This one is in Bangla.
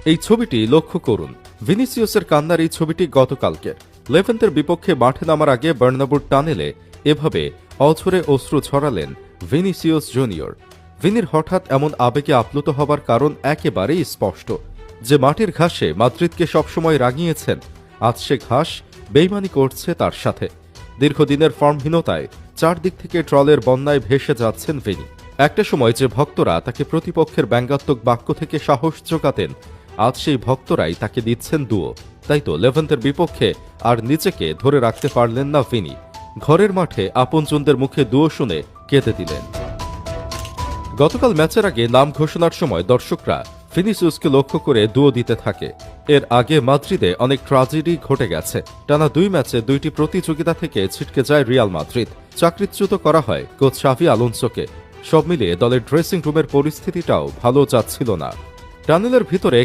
এই ছবিটি লক্ষ্য করুন। ভিনিসিয়াসের কান্নার এই ছবিটি গতকালকের। লেভেন্তের বিপক্ষে মাঠে নামার আগে বার্নাব্যুর টানেলে এভাবে অঝরে অশ্রু ছড়ালেন ভিনিসিয়াস জুনিয়র। ভিনির হঠাৎ এমন আবেগে আপ্লুত হবার কারণ একেবারেই স্পষ্ট। যে মাটির ঘাসে মাদ্রিদকে সবসময় রাগিয়েছেন, আজ সে ঘাস বেইমানি করছে তার সাথে। দীর্ঘদিনের ফর্মহীনতায় চারদিক থেকে ট্রলের বন্যায় ভেসে যাচ্ছেন ভিনি। একটা সময় যে ভক্তরা তাকে প্রতিপক্ষের ব্যঙ্গাত্মক বাক্য থেকে সাহস জোগাতেন, আজ সেই ভক্তরাই তাকে দিচ্ছেন দুয়ো। তাই তো লেভেন্তের বিপক্ষে আর নিজেকে ধরে রাখতে পারলেন না ভিনি। ঘরের মাঠে আপনজনদের মুখে দুয়ো শুনে কেঁদে দিলেন। গতকাল ম্যাচের আগে নাম ঘোষণার সময় দর্শকরা ভিনিসিয়াসকে লক্ষ্য করে দুয়ো দিতে থাকে। এর আগে মাদ্রিদে অনেক ট্র্যাজেডি ঘটে গেছে। টানা 2 ম্যাচে 2টি প্রতিযোগিতা থেকে ছিটকে যায় রিয়াল মাদ্রিদ। চাকরিচ্যুত করা হয় কোচ শাভি আলোনসোকে। সব মিলিয়ে দলের ড্রেসিং রুমের পরিস্থিতিটাও ভালো যাচ্ছিল না। টানেলের ভিতরে